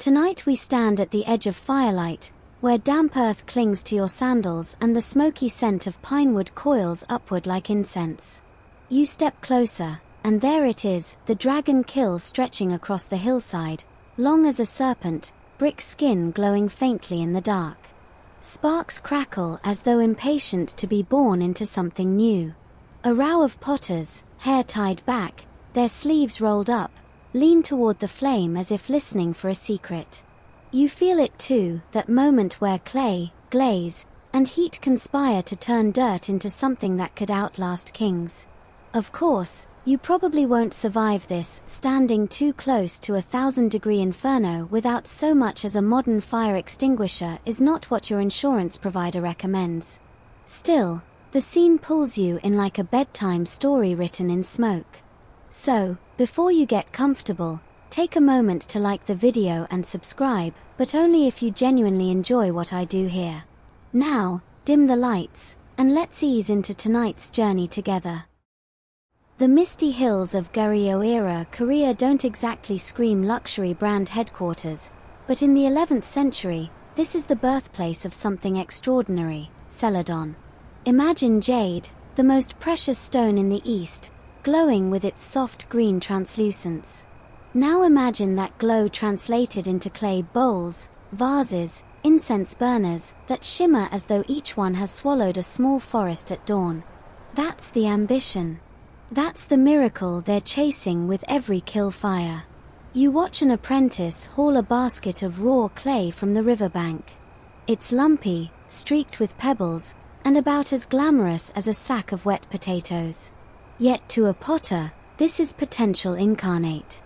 Tonight we stand at the edge of firelight, where damp earth clings to your sandals and the smoky scent of pinewood coils upward like incense. You step closer, and there it is, the dragon kiln stretching across the hillside, long as a serpent, brick skin glowing faintly in the dark. Sparks crackle as though impatient to be born into something new. A row of potters, hair tied back, their sleeves rolled up, lean toward the flame as if listening for a secret. You feel it too, that moment where clay, glaze, and heat conspire to turn dirt into something that could outlast kings. Of course, you probably won't survive this, standing too close to a 1,000-degree inferno without so much as a modern fire extinguisher is not what your insurance provider recommends. Still, the scene pulls you in like a bedtime story written in smoke. So, before you get comfortable, take a moment to like the video and subscribe, but only if you genuinely enjoy what I do here. Now, dim the lights, and let's ease into tonight's journey together. The misty hills of Goryeo-era Korea don't exactly scream luxury brand headquarters, but in the 11th century, this is the birthplace of something extraordinary, Celadon. Imagine jade, the most precious stone in the East, glowing with its soft green translucence. Now imagine that glow translated into clay bowls, vases, incense burners, that shimmer as though each one has swallowed a small forest at dawn. That's the ambition. That's the miracle they're chasing with every kiln fire. You watch an apprentice haul a basket of raw clay from the riverbank. It's lumpy, streaked with pebbles, and about as glamorous as a sack of wet potatoes. Yet to a potter, this is potential incarnate.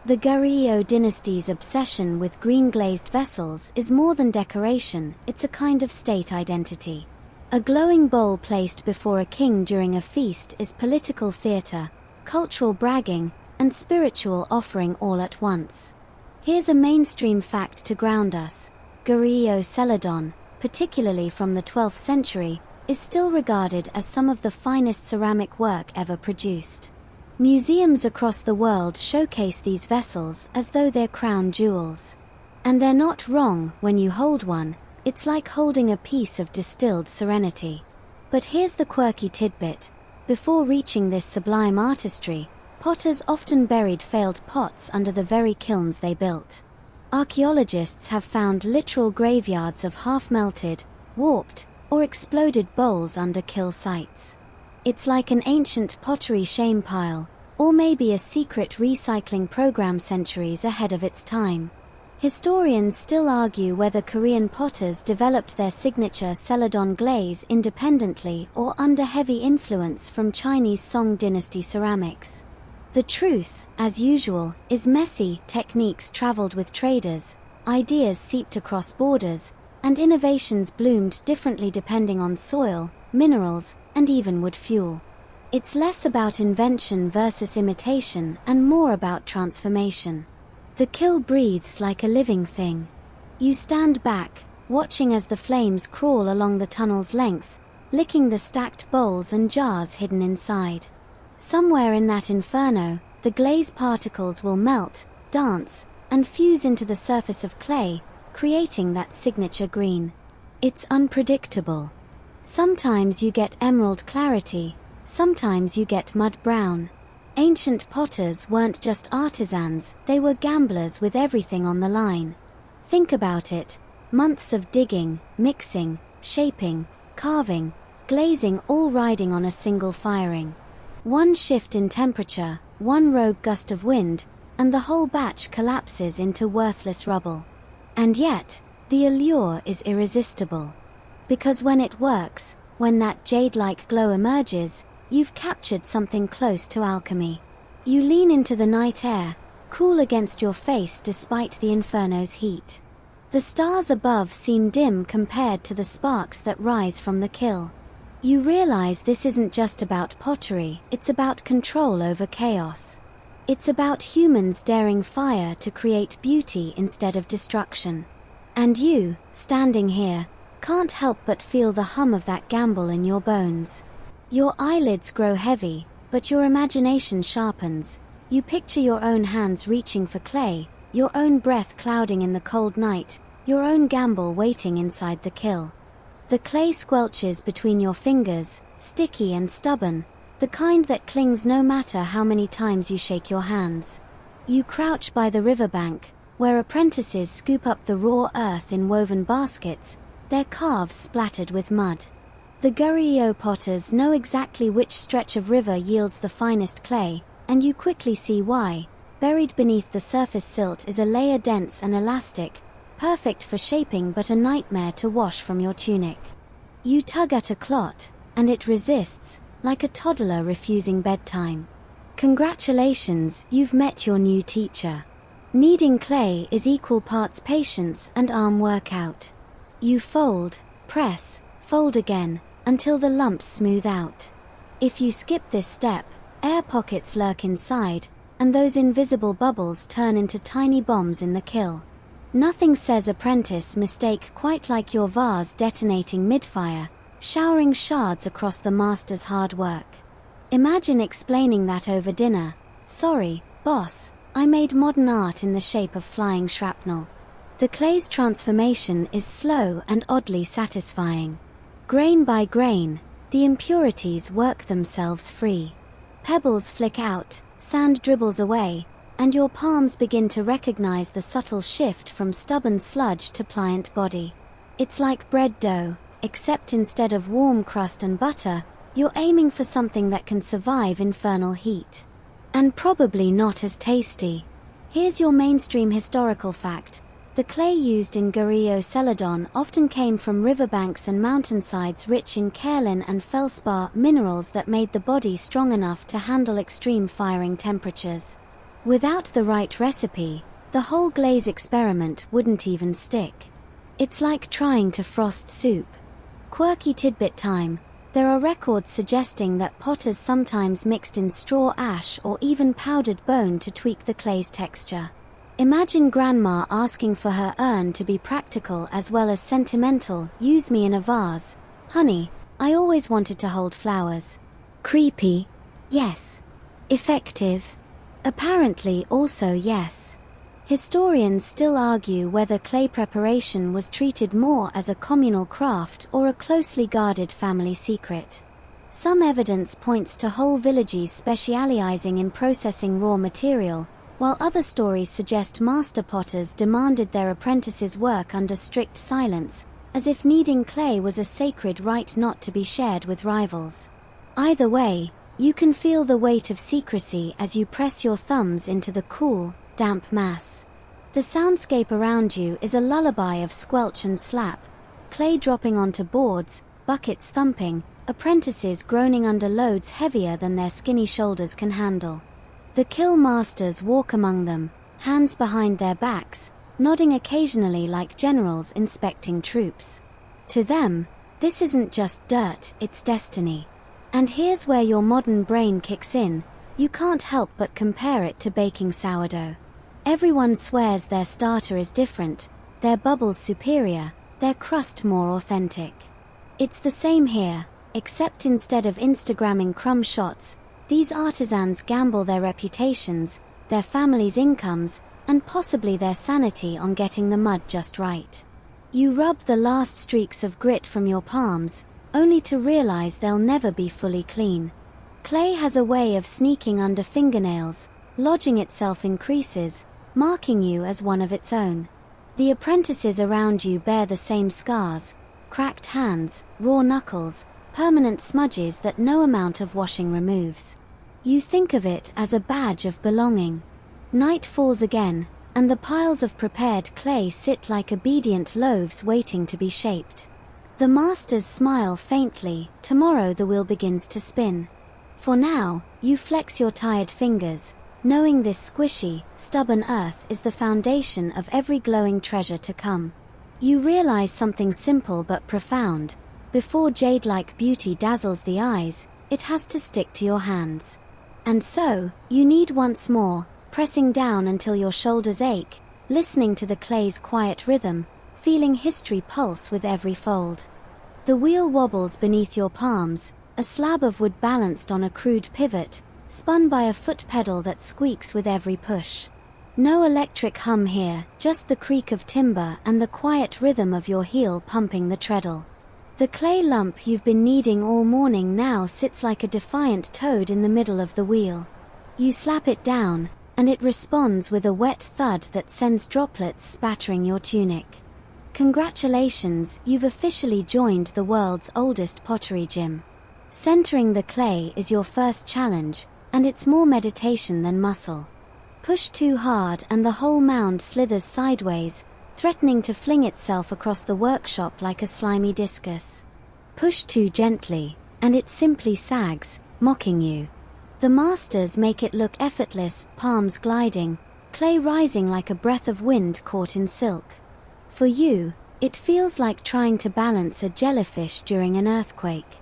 The Goryeo Dynasty's obsession with green-glazed vessels is more than decoration, it's a kind of state identity. A glowing bowl placed before a king during a feast is political theatre, cultural bragging, and spiritual offering all at once. Here's a mainstream fact to ground us. Goryeo Celadon, particularly from the 12th century, is still regarded as some of the finest ceramic work ever produced. Museums across the world showcase these vessels as though they're crown jewels. And they're not wrong. When you hold one, it's like holding a piece of distilled serenity. But here's the quirky tidbit. Before reaching this sublime artistry, potters often buried failed pots under the very kilns they built. Archaeologists have found literal graveyards of half-melted, warped, or exploded bowls under kiln sites. It's like an ancient pottery shame pile, or maybe a secret recycling program centuries ahead of its time. Historians still argue whether Korean potters developed their signature Celadon glaze independently or under heavy influence from Chinese Song dynasty ceramics. The truth, as usual, is messy. Techniques traveled with traders, ideas seeped across borders, and innovations bloomed differently depending on soil, minerals, and even wood fuel. It's less about invention versus imitation and more about transformation. The kiln breathes like a living thing. You stand back, watching as the flames crawl along the tunnel's length, licking the stacked bowls and jars hidden inside. Somewhere in that inferno, the glaze particles will melt, dance, and fuse into the surface of clay, creating that signature green. It's unpredictable. Sometimes you get emerald clarity, sometimes you get mud brown. Ancient potters weren't just artisans, they were gamblers with everything on the line. Think about it, months of digging, mixing, shaping, carving, glazing, all riding on a single firing. One shift in temperature, one rogue gust of wind, and the whole batch collapses into worthless rubble. And yet, the allure is irresistible. Because when it works, when that jade-like glow emerges, you've captured something close to alchemy. You lean into the night air, cool against your face despite the inferno's heat. The stars above seem dim compared to the sparks that rise from the kiln. You realize this isn't just about pottery, it's about control over chaos. It's about humans daring fire to create beauty instead of destruction. And you, standing here, can't help but feel the hum of that gamble in your bones. Your eyelids grow heavy, but your imagination sharpens. You picture your own hands reaching for clay, your own breath clouding in the cold night, your own gamble waiting inside the kiln. The clay squelches between your fingers, sticky and stubborn, the kind that clings no matter how many times you shake your hands. You crouch by the riverbank, where apprentices scoop up the raw earth in woven baskets, their calves splattered with mud. The Goryeo potters know exactly which stretch of river yields the finest clay, and you quickly see why. Buried beneath the surface silt is a layer dense and elastic, perfect for shaping but a nightmare to wash from your tunic. You tug at a clot, and it resists, like a toddler refusing bedtime. Congratulations, you've met your new teacher. Kneading clay is equal parts patience and arm workout. You fold, press, fold again, until the lumps smooth out. If you skip this step, air pockets lurk inside, and those invisible bubbles turn into tiny bombs in the kiln. Nothing says apprentice mistake quite like your vase detonating mid-fire, showering shards across the master's hard work. Imagine explaining that over dinner. Sorry, boss, I made modern art in the shape of flying shrapnel. The clay's transformation is slow and oddly satisfying. Grain by grain, the impurities work themselves free. Pebbles flick out, sand dribbles away, and your palms begin to recognize the subtle shift from stubborn sludge to pliant body. It's like bread dough, except instead of warm crust and butter, you're aiming for something that can survive infernal heat. And probably not as tasty. Here's your mainstream historical fact. The clay used in Goryeo Celadon often came from riverbanks and mountainsides rich in kaolin and feldspar, minerals that made the body strong enough to handle extreme firing temperatures. Without the right recipe, the whole glaze experiment wouldn't even stick. It's like trying to frost soup. Quirky tidbit time. There are records suggesting that potters sometimes mixed in straw ash or even powdered bone to tweak the clay's texture. Imagine grandma asking for her urn to be practical as well as sentimental. Use me in a vase. Honey, I always wanted to hold flowers. Creepy? Yes. Effective? Apparently also yes. Historians still argue whether clay preparation was treated more as a communal craft or a closely guarded family secret. Some evidence points to whole villages specializing in processing raw material, while other stories suggest master potters demanded their apprentices work under strict silence, as if kneading clay was a sacred right not to be shared with rivals. Either way, you can feel the weight of secrecy as you press your thumbs into the cool, damp mass. The soundscape around you is a lullaby of squelch and slap, clay dropping onto boards, buckets thumping, apprentices groaning under loads heavier than their skinny shoulders can handle. The kiln masters walk among them, hands behind their backs, nodding occasionally like generals inspecting troops. To them, this isn't just dirt, it's destiny. And here's where your modern brain kicks in. You can't help but compare it to baking sourdough. Everyone swears their starter is different, their bubbles superior, their crust more authentic. It's the same here, except instead of Instagramming crumb shots, these artisans gamble their reputations, their families' incomes, and possibly their sanity on getting the mud just right. You rub the last streaks of grit from your palms, only to realize they'll never be fully clean. Clay has a way of sneaking under fingernails, lodging itself in creases, marking you as one of its own. The apprentices around you bear the same scars, cracked hands, raw knuckles, permanent smudges that no amount of washing removes. You think of it as a badge of belonging. Night falls again, and the piles of prepared clay sit like obedient loaves waiting to be shaped. The masters smile faintly. Tomorrow the wheel begins to spin. For now, you flex your tired fingers, knowing this squishy, stubborn earth is the foundation of every glowing treasure to come. You realize something simple but profound. Before jade-like beauty dazzles the eyes, it has to stick to your hands. And so, you knead once more, pressing down until your shoulders ache, listening to the clay's quiet rhythm, feeling history pulse with every fold. The wheel wobbles beneath your palms, a slab of wood balanced on a crude pivot, spun by a foot pedal that squeaks with every push. No electric hum here, just the creak of timber and the quiet rhythm of your heel pumping the treadle. The clay lump you've been kneading all morning now sits like a defiant toad in the middle of the wheel. You slap it down, and it responds with a wet thud that sends droplets spattering your tunic. Congratulations, you've officially joined the world's oldest pottery gym. Centering the clay is your first challenge, and it's more meditation than muscle. Push too hard and the whole mound slithers sideways, threatening to fling itself across the workshop like a slimy discus. Push too gently, and it simply sags, mocking you. The masters make it look effortless, palms gliding, clay rising like a breath of wind caught in silk. For you, it feels like trying to balance a jellyfish during an earthquake.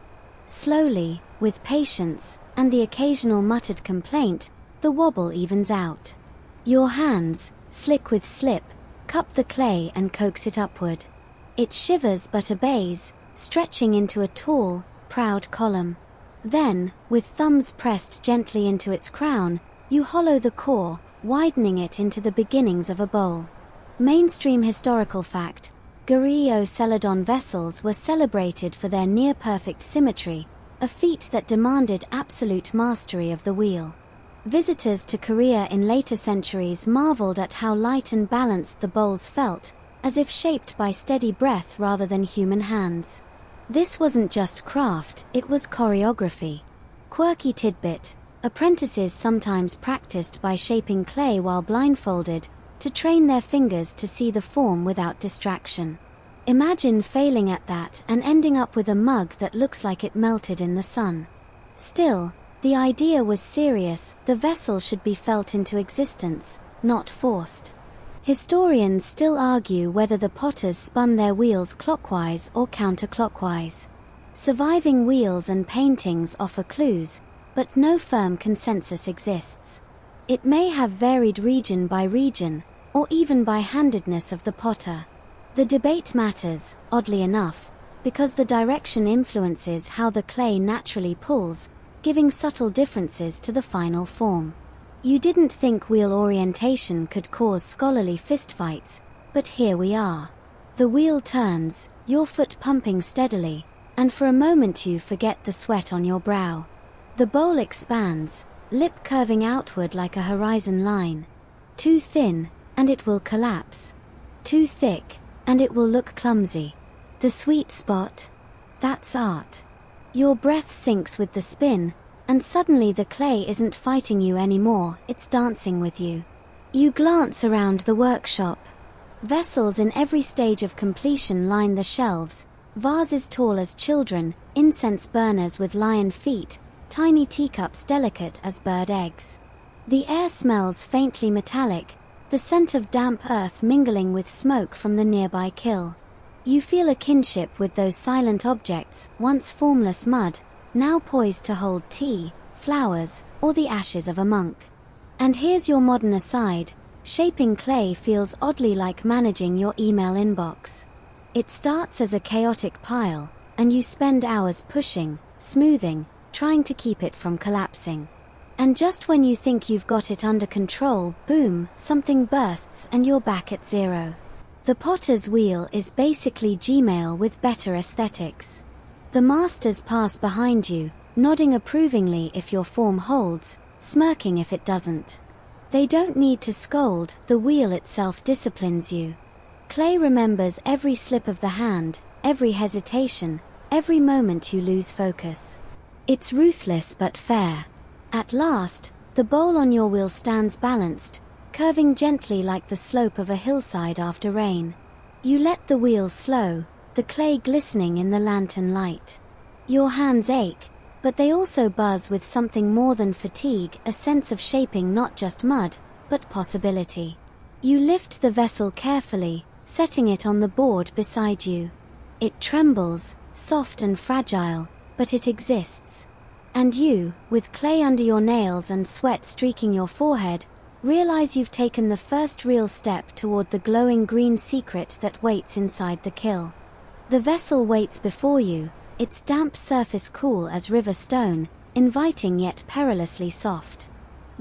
Slowly, with patience, and the occasional muttered complaint, the wobble evens out. Your hands, slick with slip, cup the clay and coax it upward. It shivers but obeys, stretching into a tall, proud column. Then, with thumbs pressed gently into its crown, you hollow the core, widening it into the beginnings of a bowl. Mainstream historical fact: Goryeo Celadon vessels were celebrated for their near-perfect symmetry, a feat that demanded absolute mastery of the wheel. Visitors to Korea in later centuries marveled at how light and balanced the bowls felt, as if shaped by steady breath rather than human hands. This wasn't just craft, it was choreography. Quirky tidbit: apprentices sometimes practiced by shaping clay while blindfolded, to train their fingers to see the form without distraction. Imagine failing at that and ending up with a mug that looks like it melted in the sun. Still, the idea was serious. The vessel should be felt into existence, not forced. Historians still argue whether the potters spun their wheels clockwise or counterclockwise. Surviving wheels and paintings offer clues, but no firm consensus exists. It may have varied region by region, or even by handedness of the potter. The debate matters, oddly enough, because the direction influences how the clay naturally pulls, giving subtle differences to the final form. You didn't think wheel orientation could cause scholarly fistfights, but here we are. The wheel turns, your foot pumping steadily, and for a moment you forget the sweat on your brow. The bowl expands, lip curving outward like a horizon line. Too thin, and it will collapse. Too thick, and it will look clumsy. The sweet spot? That's art. Your breath sinks with the spin, and suddenly the clay isn't fighting you anymore, it's dancing with you. You glance around the workshop. Vessels in every stage of completion line the shelves, vases tall as children, incense burners with lion feet, tiny teacups delicate as bird eggs. The air smells faintly metallic, the scent of damp earth mingling with smoke from the nearby kiln. You feel a kinship with those silent objects, once formless mud, now poised to hold tea, flowers, or the ashes of a monk. And here's your modern aside: shaping clay feels oddly like managing your email inbox. It starts as a chaotic pile, and you spend hours pushing, smoothing, trying to keep it from collapsing. And just when you think you've got it under control, boom, something bursts and you're back at zero. The potter's wheel is basically Gmail with better aesthetics. The masters pass behind you, nodding approvingly if your form holds, smirking if it doesn't. They don't need to scold, the wheel itself disciplines you. Clay remembers every slip of the hand, every hesitation, every moment you lose focus. It's ruthless but fair. At last, the bowl on your wheel stands balanced, curving gently like the slope of a hillside after rain. You let the wheel slow, the clay glistening in the lantern light. Your hands ache, but they also buzz with something more than fatigue, a sense of shaping not just mud, but possibility. You lift the vessel carefully, setting it on the board beside you. It trembles, soft and fragile, but it exists. And you, with clay under your nails and sweat streaking your forehead, realize you've taken the first real step toward the glowing green secret that waits inside the kiln. The vessel waits before you, its damp surface cool as river stone, inviting yet perilously soft.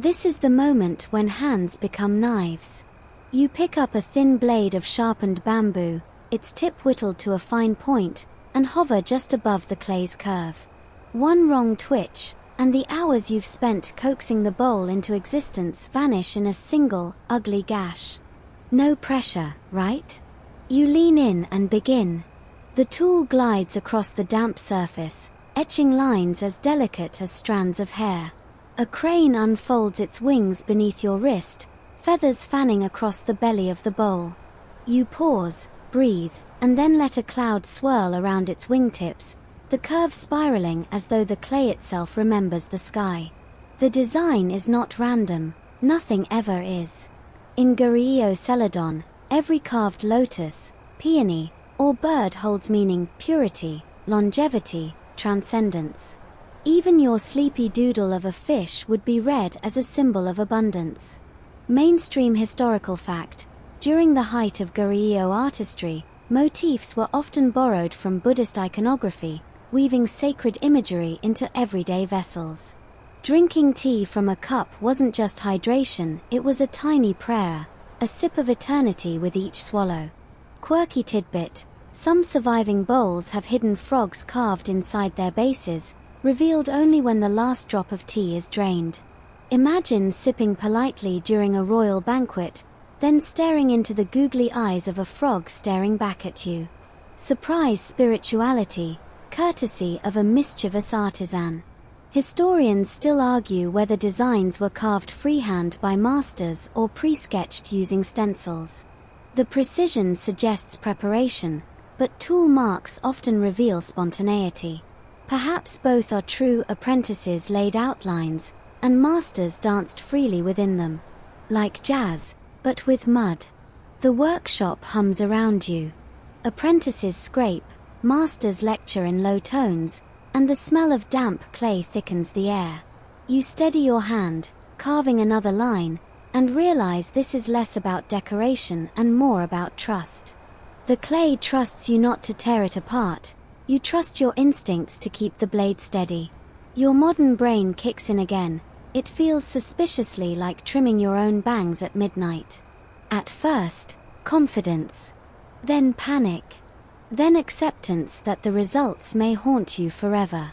This is the moment when hands become knives. You pick up a thin blade of sharpened bamboo, its tip whittled to a fine point, and hover just above the clay's curve. One wrong twitch, and the hours you've spent coaxing the bowl into existence vanish in a single, ugly gash. No pressure, right? You lean in and begin. The tool glides across the damp surface, etching lines as delicate as strands of hair. A crane unfolds its wings beneath your wrist, feathers fanning across the belly of the bowl. You pause, breathe, and then let a cloud swirl around its wingtips, the curve spiraling as though the clay itself remembers the sky. The design is not random, nothing ever is. In Goryeo Celadon, every carved lotus, peony, or bird holds meaning, purity, longevity, transcendence. Even your sleepy doodle of a fish would be read as a symbol of abundance. Mainstream historical fact: during the height of Goryeo artistry, motifs were often borrowed from Buddhist iconography, weaving sacred imagery into everyday vessels. Drinking tea from a cup wasn't just hydration, it was a tiny prayer, a sip of eternity with each swallow. Quirky tidbit: some surviving bowls have hidden frogs carved inside their bases, revealed only when the last drop of tea is drained. Imagine sipping politely during a royal banquet, then staring into the googly eyes of a frog staring back at you. Surprise spirituality, courtesy of a mischievous artisan. Historians still argue whether designs were carved freehand by masters or pre-sketched using stencils. The precision suggests preparation, but tool marks often reveal spontaneity. Perhaps both are true. Apprentices laid outlines, and masters danced freely within them. Like jazz, but with mud. The workshop hums around you. Apprentices scrape, masters lecture in low tones, and the smell of damp clay thickens the air. You steady your hand, carving another line, and realize this is less about decoration and more about trust. The clay trusts you not to tear it apart. You trust your instincts to keep the blade steady. Your modern brain kicks in again. It feels suspiciously like trimming your own bangs at midnight. At first, confidence. Then panic. Then acceptance that the results may haunt you forever.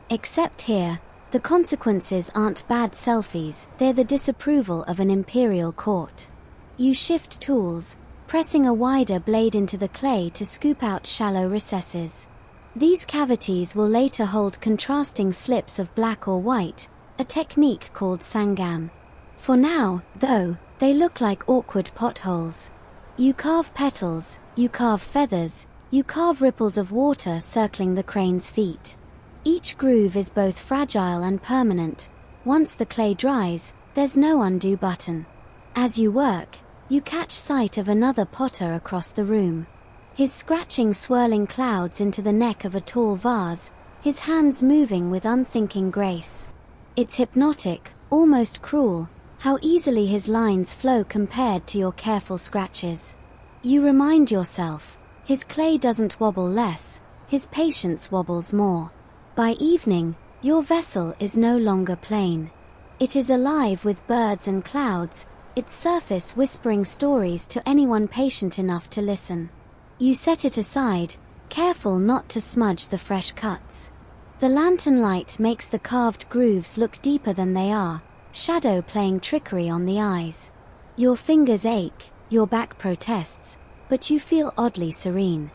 Except here, the consequences aren't bad selfies, they're the disapproval of an imperial court. You shift tools, pressing a wider blade into the clay to scoop out shallow recesses. These cavities will later hold contrasting slips of black or white, a technique called sangam. For now, though, they look like awkward potholes. You carve petals, you carve feathers, you carve ripples of water circling the crane's feet. Each groove is both fragile and permanent. Once the clay dries, there's no undo button. As you work, you catch sight of another potter across the room. His scratching swirling clouds into the neck of a tall vase, his hands moving with unthinking grace. It's hypnotic, almost cruel, how easily his lines flow compared to your careful scratches. You remind yourself, his clay doesn't wobble less, his patience wobbles more. By evening, your vessel is no longer plain. It is alive with birds and clouds, its surface whispering stories to anyone patient enough to listen. You set it aside, careful not to smudge the fresh cuts. The lantern light makes the carved grooves look deeper than they are, shadow playing trickery on the eyes. Your fingers ache, your back protests, but you feel oddly serene.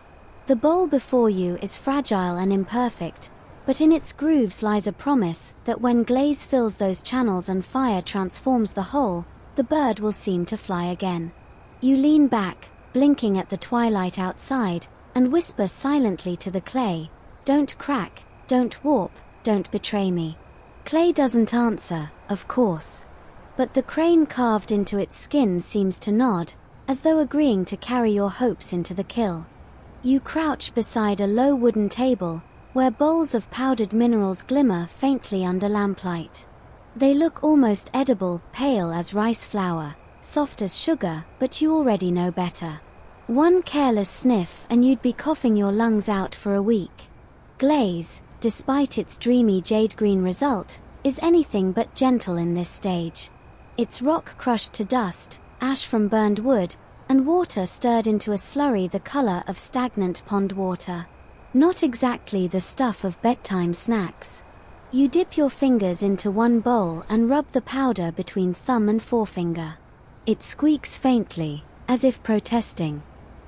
The bowl before you is fragile and imperfect, but in its grooves lies a promise that when glaze fills those channels and fire transforms the whole, the bird will seem to fly again. You lean back, blinking at the twilight outside, and whisper silently to the clay, "Don't crack, don't warp, don't betray me." Clay doesn't answer, of course. But the crane carved into its skin seems to nod, as though agreeing to carry your hopes into the kiln. You crouch beside a low wooden table, where bowls of powdered minerals glimmer faintly under lamplight. They look almost edible, pale as rice flour, soft as sugar, but you already know better. One careless sniff and you'd be coughing your lungs out for a week. Glaze, despite its dreamy jade-green result, is anything but gentle in this stage. It's rock crushed to dust, ash from burned wood, and water stirred into a slurry the color of stagnant pond water. Not exactly the stuff of bedtime snacks. You dip your fingers into one bowl and rub the powder between thumb and forefinger. It squeaks faintly, as if protesting.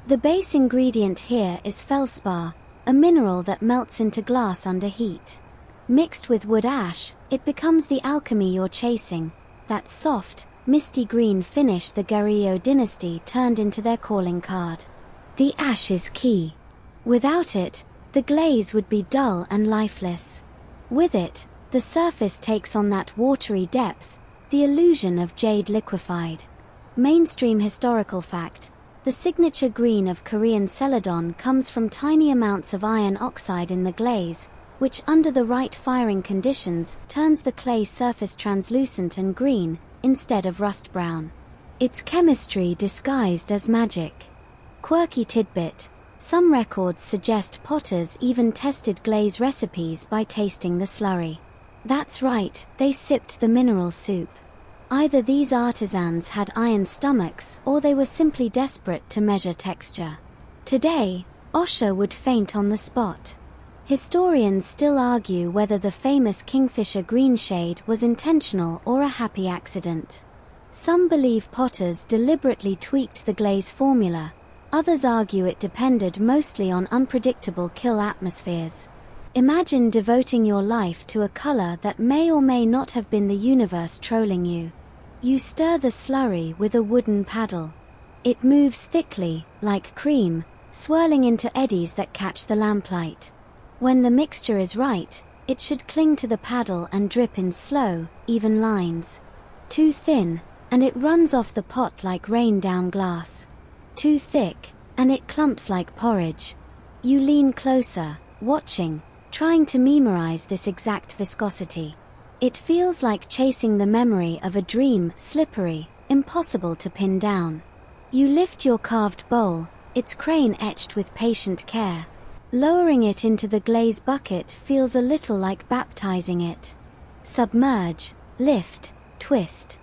The base ingredient here is feldspar, a mineral that melts into glass under heat. Mixed with wood ash, it becomes the alchemy you're chasing, that soft, misty green finish the Goryeo Dynasty turned into their calling card. The ash is key. Without it, the glaze would be dull and lifeless. With it, the surface takes on that watery depth, the illusion of jade liquefied. Mainstream historical fact: the signature green of Korean Celadon comes from tiny amounts of iron oxide in the glaze, which under the right firing conditions turns the clay surface translucent and green, instead of rust brown. It's chemistry disguised as magic. Quirky tidbit: some records suggest potters even tested glaze recipes by tasting the slurry. That's right, they sipped the mineral soup. Either these artisans had iron stomachs or they were simply desperate to measure texture. Today, Osher would faint on the spot. Historians still argue whether the famous kingfisher green shade was intentional or a happy accident. Some believe potters deliberately tweaked the glaze formula. Others argue it depended mostly on unpredictable kiln atmospheres. Imagine devoting your life to a color that may or may not have been the universe trolling you. You stir the slurry with a wooden paddle. It moves thickly, like cream, swirling into eddies that catch the lamplight. When the mixture is right, it should cling to the paddle and drip in slow, even lines. Too thin, and it runs off the pot like rain down glass. Too thick, and it clumps like porridge. You lean closer, watching, trying to memorize this exact viscosity. It feels like chasing the memory of a dream, slippery, impossible to pin down. You lift your carved bowl, its crane etched with patient care. Lowering it into the glaze bucket feels a little like baptizing it. Submerge, lift, twist.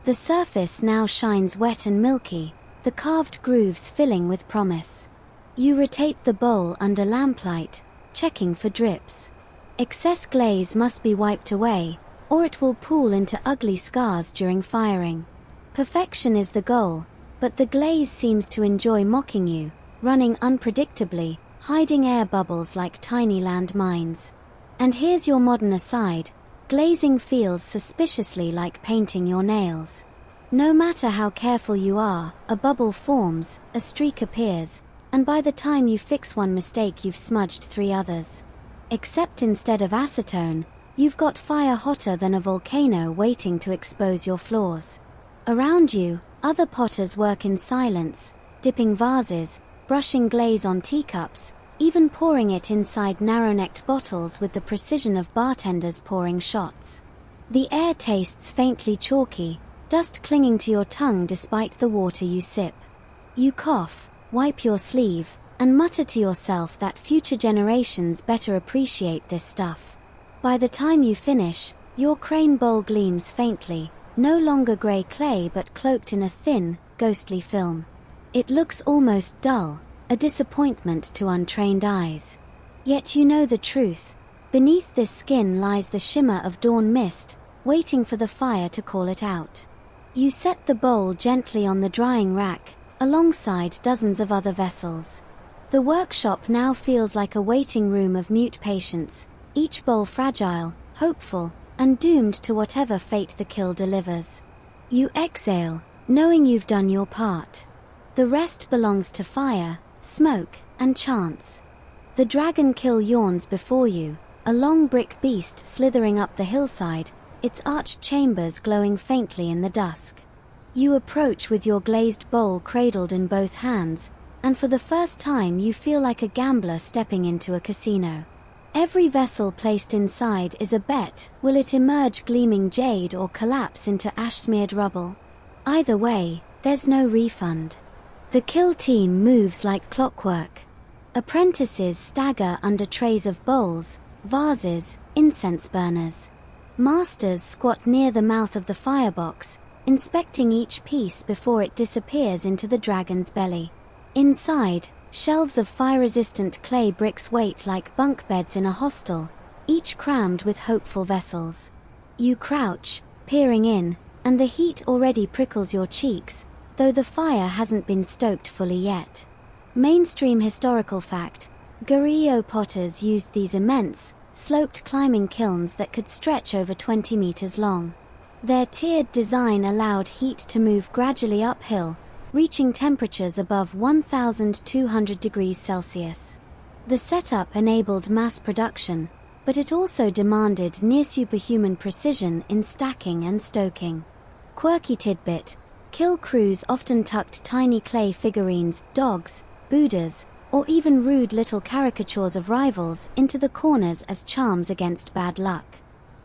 The surface now shines wet and milky, the carved grooves filling with promise. You rotate the bowl under lamplight, checking for drips. Excess glaze must be wiped away, or it will pool into ugly scars during firing. Perfection is the goal, but the glaze seems to enjoy mocking you, running unpredictably, hiding air bubbles like tiny landmines. And here's your modern aside: glazing feels suspiciously like painting your nails. No matter how careful you are, a bubble forms, a streak appears, and by the time you fix one mistake you've smudged 3 others. Except instead of acetone, you've got fire hotter than a volcano waiting to expose your flaws. Around you, other potters work in silence, dipping vases, brushing glaze on teacups, even pouring it inside narrow-necked bottles with the precision of bartenders pouring shots. The air tastes faintly chalky, dust clinging to your tongue despite the water you sip. You cough, wipe your sleeve, and mutter to yourself that future generations better appreciate this stuff. By the time you finish, your crane bowl gleams faintly, no longer grey clay but cloaked in a thin, ghostly film. It looks almost dull, a disappointment to untrained eyes. Yet you know the truth. Beneath this skin lies the shimmer of dawn mist, waiting for the fire to call it out. You set the bowl gently on the drying rack, alongside dozens of other vessels. The workshop now feels like a waiting room of mute patience, each bowl fragile, hopeful, and doomed to whatever fate the kiln delivers. You exhale, knowing you've done your part. The rest belongs to fire, smoke, and chance. The dragon kiln yawns before you, a long brick beast slithering up the hillside, its arched chambers glowing faintly in the dusk. You approach with your glazed bowl cradled in both hands, and for the first time you feel like a gambler stepping into a casino. Every vessel placed inside is a bet: will it emerge gleaming jade or collapse into ash-smeared rubble? Either way, there's no refund. The kiln team moves like clockwork. Apprentices stagger under trays of bowls, vases, incense burners. Masters squat near the mouth of the firebox, inspecting each piece before it disappears into the dragon's belly. Inside, shelves of fire-resistant clay bricks wait like bunk beds in a hostel, each crammed with hopeful vessels. You crouch, peering in, and the heat already prickles your cheeks, though the fire hasn't been stoked fully yet. Mainstream historical fact: Goryeo potters used these immense, sloped climbing kilns that could stretch over 20 meters long. Their tiered design allowed heat to move gradually uphill, reaching temperatures above 1,200 degrees Celsius. The setup enabled mass production, but it also demanded near-superhuman precision in stacking and stoking. Quirky tidbit: kiln crews often tucked tiny clay figurines, dogs, Buddhas, or even rude little caricatures of rivals into the corners as charms against bad luck.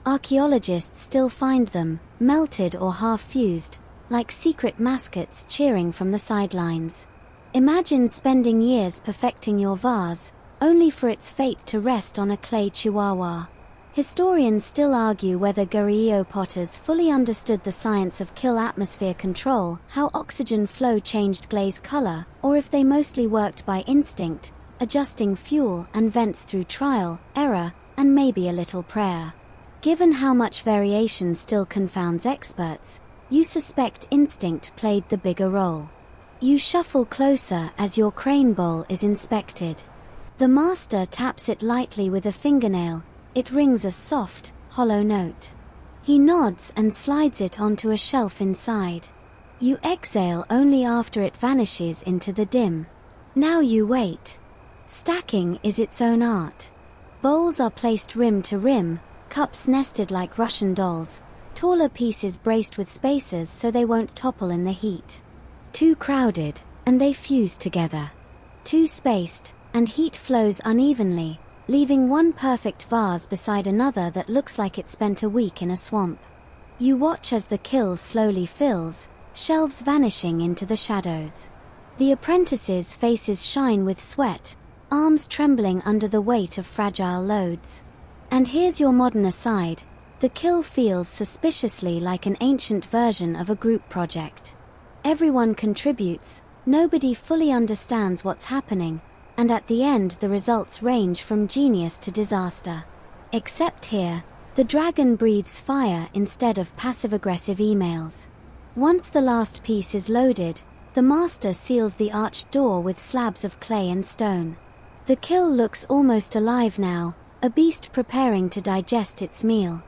Archaeologists still find them, melted or half-fused, like secret mascots cheering from the sidelines. Imagine spending years perfecting your vase, only for its fate to rest on a clay chihuahua. Historians still argue whether Goryeo potters fully understood the science of kiln atmosphere control, how oxygen flow changed glaze color, or if they mostly worked by instinct, adjusting fuel and vents through trial, error, and maybe a little prayer. Given how much variation still confounds experts, you suspect instinct played the bigger role. You shuffle closer as your crane bowl is inspected. The master taps it lightly with a fingernail. It rings a soft, hollow note. He nods and slides it onto a shelf inside. You exhale only after it vanishes into the dim. Now you wait. Stacking is its own art. Bowls are placed rim to rim, cups nested like Russian dolls, taller pieces braced with spacers so they won't topple in the heat. Too crowded, and they fuse together. Too spaced, and heat flows unevenly, leaving one perfect vase beside another that looks like it spent a week in a swamp. You watch as the kiln slowly fills, shelves vanishing into the shadows. The apprentices' faces shine with sweat, arms trembling under the weight of fragile loads. And here's your modern aside: the kiln feels suspiciously like an ancient version of a group project. Everyone contributes, nobody fully understands what's happening, and at the end the results range from genius to disaster. Except here, the dragon breathes fire instead of passive-aggressive emails. Once the last piece is loaded, the master seals the arched door with slabs of clay and stone. The kiln looks almost alive now, a beast preparing to digest its meal.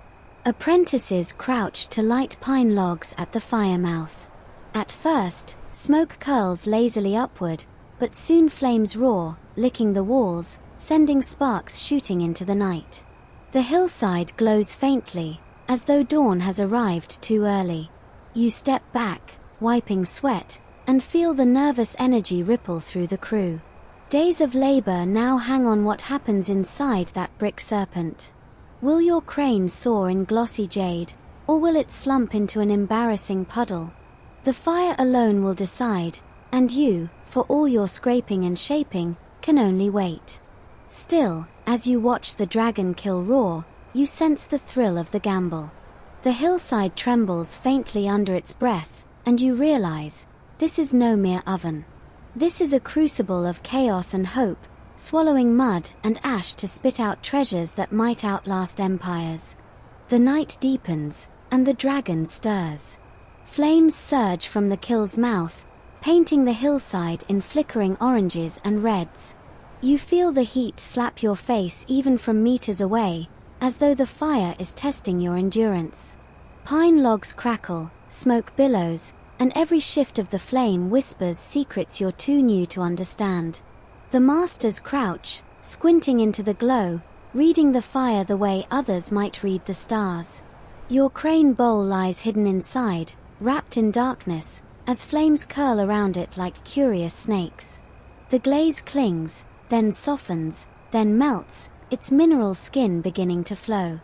Apprentices crouch to light pine logs at the fire mouth. At first, smoke curls lazily upward, but soon flames roar, licking the walls, sending sparks shooting into the night. The hillside glows faintly, as though dawn has arrived too early. You step back, wiping sweat, and feel the nervous energy ripple through the crew. Days of labor now hang on what happens inside that brick serpent. Will your crane soar in glossy jade, or will it slump into an embarrassing puddle? The fire alone will decide, and you, for all your scraping and shaping, can only wait. Still, as you watch the dragon kiln roar, you sense the thrill of the gamble. The hillside trembles faintly under its breath, and you realize, this is no mere oven. This is a crucible of chaos and hope, swallowing mud and ash to spit out treasures that might outlast empires. The night deepens, and the dragon stirs. Flames surge from the kiln's mouth, painting the hillside in flickering oranges and reds. You feel the heat slap your face even from meters away, as though the fire is testing your endurance. Pine logs crackle, smoke billows, and every shift of the flame whispers secrets you're too new to understand. The masters crouch, squinting into the glow, reading the fire the way others might read the stars. Your crane bowl lies hidden inside, wrapped in darkness, as flames curl around it like curious snakes. The glaze clings, then softens, then melts, its mineral skin beginning to flow.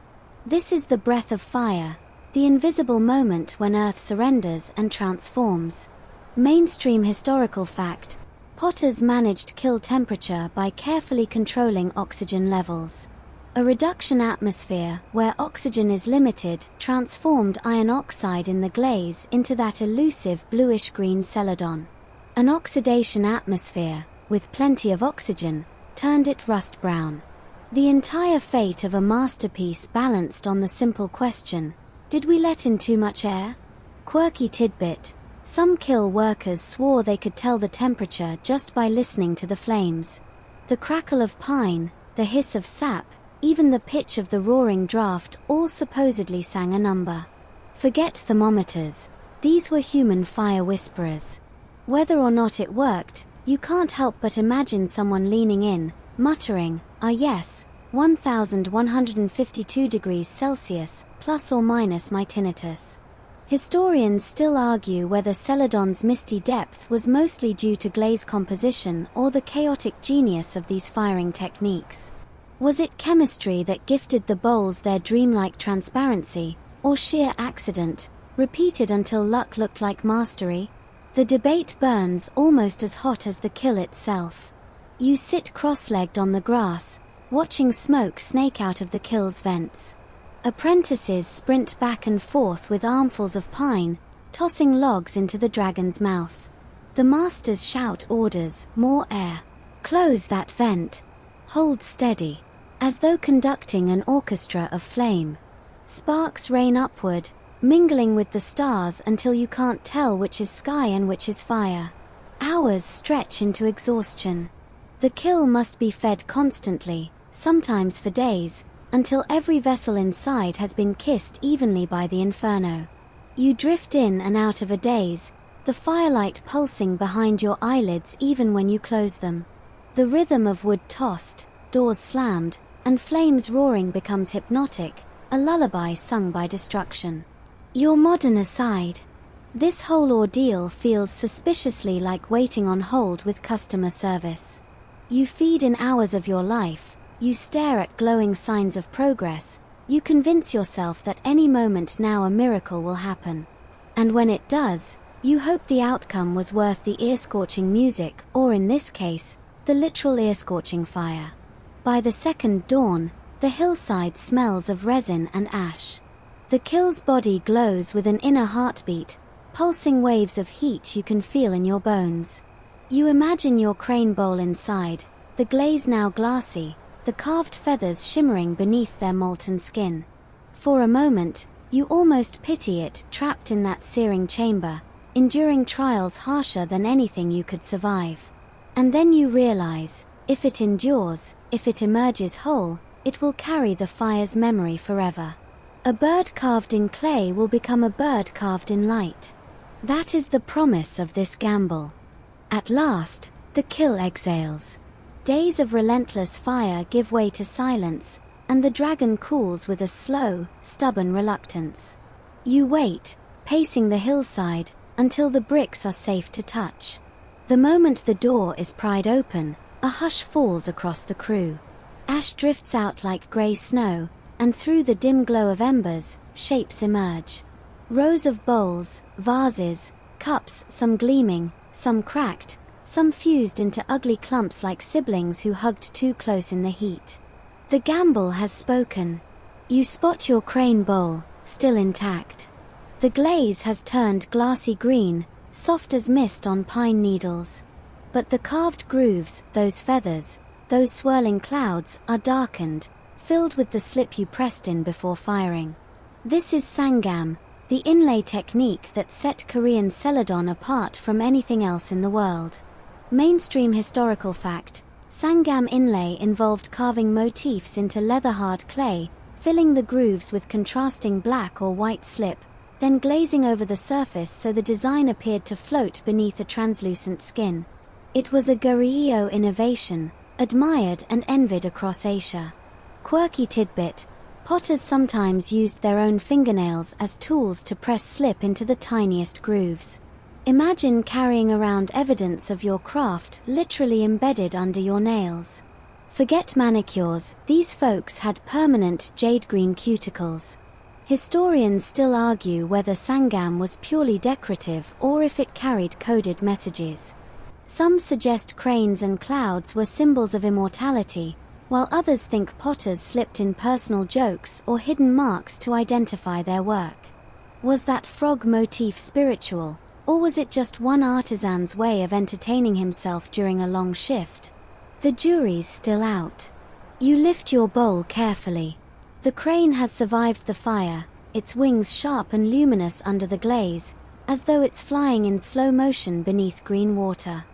This is the breath of fire, the invisible moment when Earth surrenders and transforms. Mainstream historical fact: potters managed kiln temperature by carefully controlling oxygen levels. A reduction atmosphere, where oxygen is limited, transformed iron oxide in the glaze into that elusive bluish-green Celadon. An oxidation atmosphere, with plenty of oxygen, turned it rust-brown. The entire fate of a masterpiece balanced on the simple question, did we let in too much air? Quirky tidbit: some kiln workers swore they could tell the temperature just by listening to the flames. The crackle of pine, the hiss of sap, even the pitch of the roaring draft all supposedly sang a number. Forget thermometers. These were human fire whisperers. Whether or not it worked, you can't help but imagine someone leaning in, muttering, "Ah yes, 1152 degrees Celsius, plus or minus my tinnitus." Historians still argue whether Celadon's misty depth was mostly due to glaze composition or the chaotic genius of these firing techniques. Was it chemistry that gifted the bowls their dreamlike transparency, or sheer accident, repeated until luck looked like mastery? The debate burns almost as hot as the kiln itself. You sit cross-legged on the grass, watching smoke snake out of the kiln's vents. Apprentices sprint back and forth with armfuls of pine, tossing logs into the dragon's mouth. The masters shout orders, more air. Close that vent. Hold steady. As though conducting an orchestra of flame. Sparks rain upward, mingling with the stars until you can't tell which is sky and which is fire. Hours stretch into exhaustion. The kiln must be fed constantly, sometimes for days, until every vessel inside has been kissed evenly by the inferno. You drift in and out of a daze, the firelight pulsing behind your eyelids even when you close them. The rhythm of wood tossed, doors slammed, and flames roaring becomes hypnotic, a lullaby sung by destruction. Your modern aside, this whole ordeal feels suspiciously like waiting on hold with customer service. You feed in hours of your life, you stare at glowing signs of progress, you convince yourself that any moment now a miracle will happen. And when it does, you hope the outcome was worth the ear-scorching music, or in this case, the literal ear-scorching fire. By the second dawn, the hillside smells of resin and ash. The kiln's body glows with an inner heartbeat, pulsing waves of heat you can feel in your bones. You imagine your crane bowl inside, the glaze now glassy, the carved feathers shimmering beneath their molten skin. For a moment, you almost pity it, trapped in that searing chamber, enduring trials harsher than anything you could survive. And then you realize, if it endures, if it emerges whole, it will carry the fire's memory forever. A bird carved in clay will become a bird carved in light. That is the promise of this gamble. At last, the kiln exhales. Days of relentless fire give way to silence, and the dragon cools with a slow, stubborn reluctance. You wait, pacing the hillside, until the bricks are safe to touch. The moment the door is pried open, a hush falls across the crew. Ash drifts out like grey snow, and through the dim glow of embers, shapes emerge. Rows of bowls, vases, cups, some gleaming, some cracked, some fused into ugly clumps like siblings who hugged too close in the heat. The gamble has spoken. You spot your crane bowl, still intact. The glaze has turned glassy green, soft as mist on pine needles. But the carved grooves, those feathers, those swirling clouds, are darkened, filled with the slip you pressed in before firing. This is sangam, the inlay technique that set Korean Celadon apart from anything else in the world. Mainstream historical fact: sangam inlay involved carving motifs into leather-hard clay, filling the grooves with contrasting black or white slip, then glazing over the surface so the design appeared to float beneath a translucent skin. It was a Goryeo innovation, admired and envied across Asia. Quirky tidbit: potters sometimes used their own fingernails as tools to press slip into the tiniest grooves. Imagine carrying around evidence of your craft literally embedded under your nails. Forget manicures, these folks had permanent jade-green cuticles. Historians still argue whether sangam was purely decorative or if it carried coded messages. Some suggest cranes and clouds were symbols of immortality, while others think potters slipped in personal jokes or hidden marks to identify their work. Was that frog motif spiritual, or was it just one artisan's way of entertaining himself during a long shift? The jury's still out. You lift your bowl carefully. The crane has survived the fire, its wings sharp and luminous under the glaze, as though it's flying in slow motion beneath green water.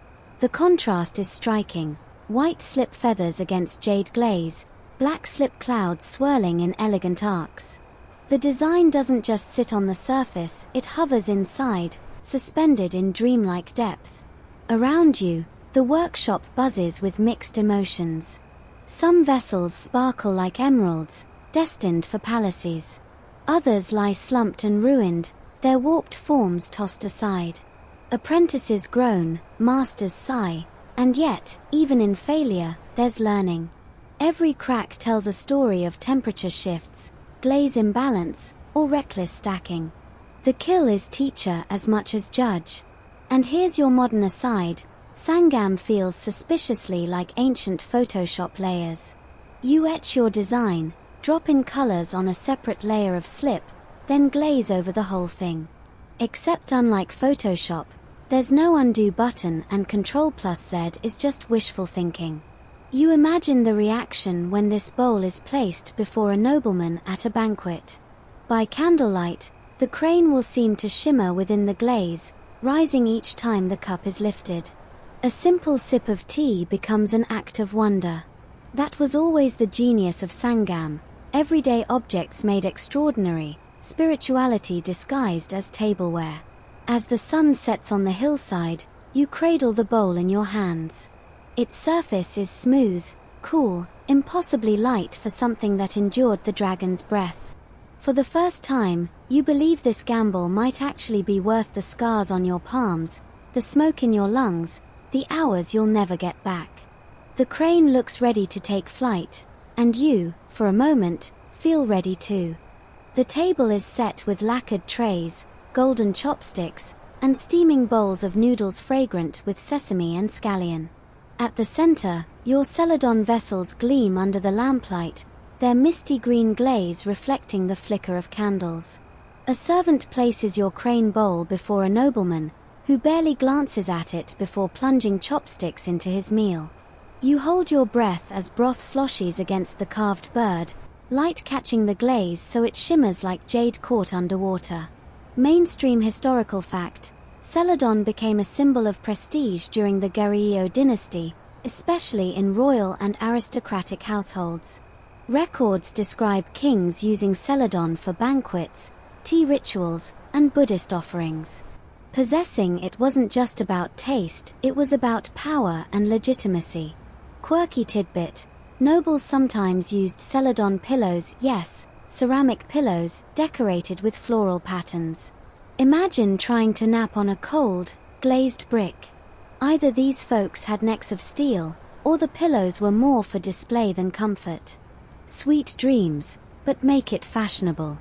The contrast is striking: white slip feathers against jade glaze, black slip clouds swirling in elegant arcs. The design doesn't just sit on the surface, it hovers inside, suspended in dreamlike depth. Around you, the workshop buzzes with mixed emotions. Some vessels sparkle like emeralds, destined for palaces. Others lie slumped and ruined, their warped forms tossed aside. Apprentices groan, masters sigh, and yet, even in failure, there's learning. Every crack tells a story of temperature shifts, glaze imbalance, or reckless stacking. The kiln is teacher as much as judge. And here's your modern aside: Sangam feels suspiciously like ancient Photoshop layers. You etch your design, drop in colors on a separate layer of slip, then glaze over the whole thing. Except unlike Photoshop, there's no undo button, and Ctrl+Z is just wishful thinking. You imagine the reaction when this bowl is placed before a nobleman at a banquet. By candlelight, the crane will seem to shimmer within the glaze, rising each time the cup is lifted. A simple sip of tea becomes an act of wonder. That was always the genius of Sangam: everyday objects made extraordinary, spirituality disguised as tableware. As the sun sets on the hillside, you cradle the bowl in your hands. Its surface is smooth, cool, impossibly light for something that endured the dragon's breath. For the first time, you believe this gamble might actually be worth the scars on your palms, the smoke in your lungs, the hours you'll never get back. The crane looks ready to take flight, and you, for a moment, feel ready too. The table is set with lacquered trays, golden chopsticks, and steaming bowls of noodles fragrant with sesame and scallion. At the center, your Celadon vessels gleam under the lamplight, their misty green glaze reflecting the flicker of candles. A servant places your crane bowl before a nobleman, who barely glances at it before plunging chopsticks into his meal. You hold your breath as broth sloshes against the carved bird, light catching the glaze so it shimmers like jade caught underwater. Mainstream historical fact: Celadon became a symbol of prestige during the Goryeo Dynasty, especially in royal and aristocratic households. Records describe kings using Celadon for banquets, tea rituals, and Buddhist offerings. Possessing it wasn't just about taste, it was about power and legitimacy. Quirky tidbit: nobles sometimes used Celadon pillows, yes, ceramic pillows, decorated with floral patterns. Imagine trying to nap on a cold, glazed brick. Either these folks had necks of steel, or the pillows were more for display than comfort. Sweet dreams, but make it fashionable.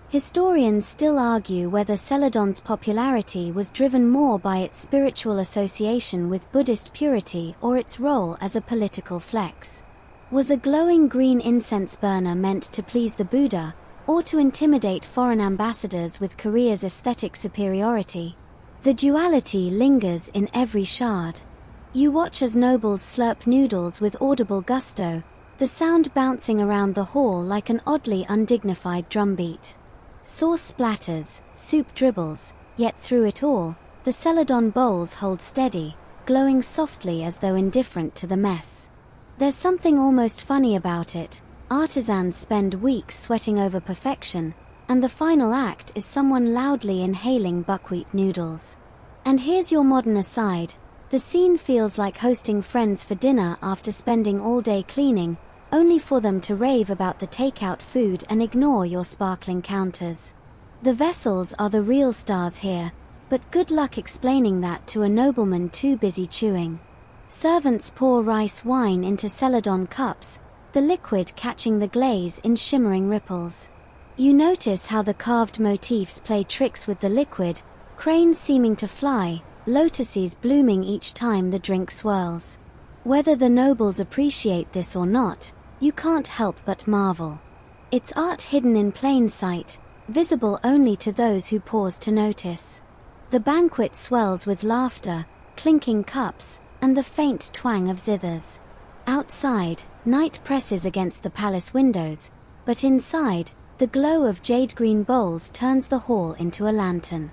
Historians still argue whether Celadon's popularity was driven more by its spiritual association with Buddhist purity or its role as a political flex. Was a glowing green incense burner meant to please the Buddha, or to intimidate foreign ambassadors with Korea's aesthetic superiority? The duality lingers in every shard. You watch as nobles slurp noodles with audible gusto, the sound bouncing around the hall like an oddly undignified drumbeat. Sauce splatters, soup dribbles, yet through it all, the Celadon bowls hold steady, glowing softly as though indifferent to the mess. There's something almost funny about it. Artisans spend weeks sweating over perfection, and the final act is someone loudly inhaling buckwheat noodles. And here's your modern aside: the scene feels like hosting friends for dinner after spending all day cleaning, only for them to rave about the takeout food and ignore your sparkling counters. The vessels are the real stars here, but good luck explaining that to a nobleman too busy chewing. Servants pour rice wine into Celadon cups, the liquid catching the glaze in shimmering ripples. You notice how the carved motifs play tricks with the liquid, cranes seeming to fly, lotuses blooming each time the drink swirls. Whether the nobles appreciate this or not, you can't help but marvel. It's art hidden in plain sight, visible only to those who pause to notice. The banquet swells with laughter, clinking cups, and the faint twang of zithers. Outside, night presses against the palace windows, but inside, the glow of jade-green bowls turns the hall into a lantern.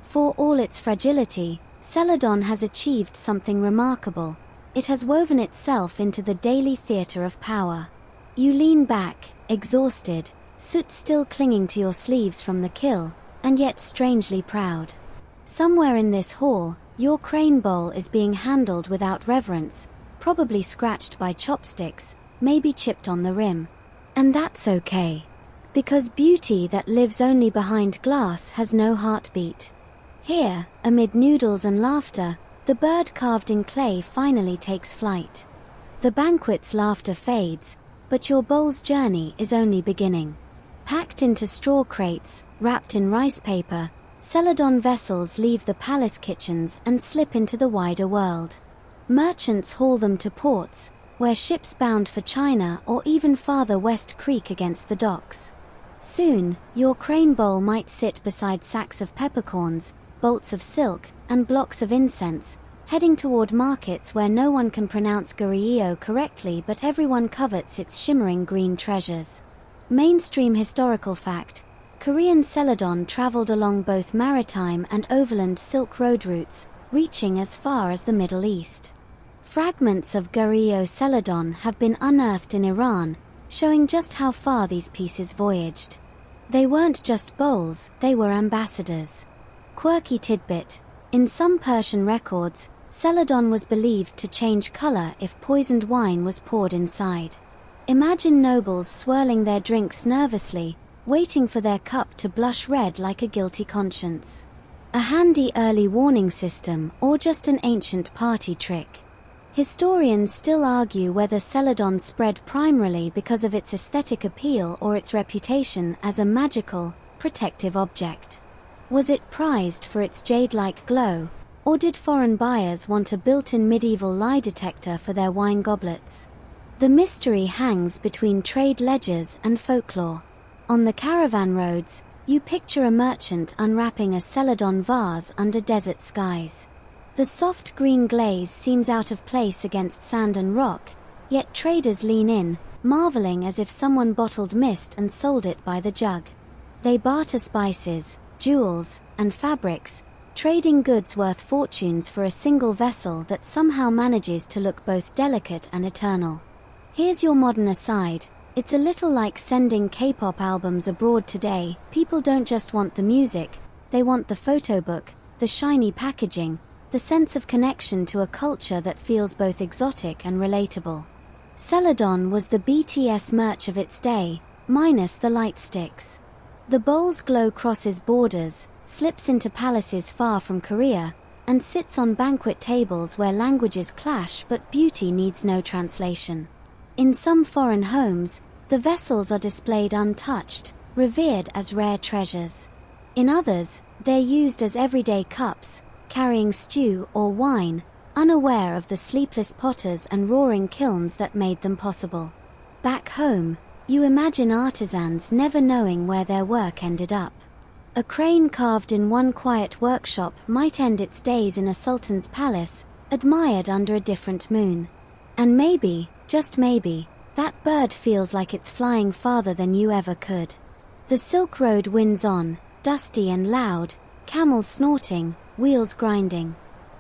For all its fragility, Celadon has achieved something remarkable. It has woven itself into the daily theatre of power. You lean back, exhausted, soot still clinging to your sleeves from the kiln, and yet strangely proud. Somewhere in this hall, your crane bowl is being handled without reverence, probably scratched by chopsticks, maybe chipped on the rim. And that's okay. Because beauty that lives only behind glass has no heartbeat. Here, amid noodles and laughter, the bird carved in clay finally takes flight. The banquet's laughter fades, but your bowl's journey is only beginning. Packed into straw crates, wrapped in rice paper, Celadon vessels leave the palace kitchens and slip into the wider world. Merchants haul them to ports, where ships bound for China or even farther west creak against the docks. Soon, your crane bowl might sit beside sacks of peppercorns, bolts of silk, and blocks of incense, heading toward markets where no one can pronounce Goryeo correctly but everyone covets its shimmering green treasures. Mainstream historical fact: Korean Celadon traveled along both maritime and overland Silk Road routes, reaching as far as the Middle East. Fragments of Goryeo Celadon have been unearthed in Iran, showing just how far these pieces voyaged. They weren't just bowls, they were ambassadors. Quirky tidbit: in some Persian records, Celadon was believed to change color if poisoned wine was poured inside. Imagine nobles swirling their drinks nervously, waiting for their cup to blush red like a guilty conscience. A handy early warning system, or just an ancient party trick? Historians still argue whether Celadon spread primarily because of its aesthetic appeal or its reputation as a magical, protective object. Was it prized for its jade-like glow, or did foreign buyers want a built-in medieval lie detector for their wine goblets? The mystery hangs between trade ledgers and folklore. On the caravan roads, you picture a merchant unwrapping a Celadon vase under desert skies. The soft green glaze seems out of place against sand and rock, yet traders lean in, marveling as if someone bottled mist and sold it by the jug. They barter spices, jewels, and fabrics, trading goods worth fortunes for a single vessel that somehow manages to look both delicate and eternal. Here's your modern aside: it's a little like sending K-pop albums abroad today. People don't just want the music, they want the photo book, the shiny packaging, the sense of connection to a culture that feels both exotic and relatable. Celadon was the BTS merch of its day, minus the light sticks. The bowl's glow crosses borders, slips into palaces far from Korea, and sits on banquet tables where languages clash but beauty needs no translation. In some foreign homes, the vessels are displayed untouched, revered as rare treasures. In others, they're used as everyday cups, carrying stew or wine, unaware of the sleepless potters and roaring kilns that made them possible. Back home, you imagine artisans never knowing where their work ended up. A crane carved in one quiet workshop might end its days in a sultan's palace, admired under a different moon. And maybe, just maybe, that bird feels like it's flying farther than you ever could. The Silk Road winds on, dusty and loud, camels snorting, wheels grinding.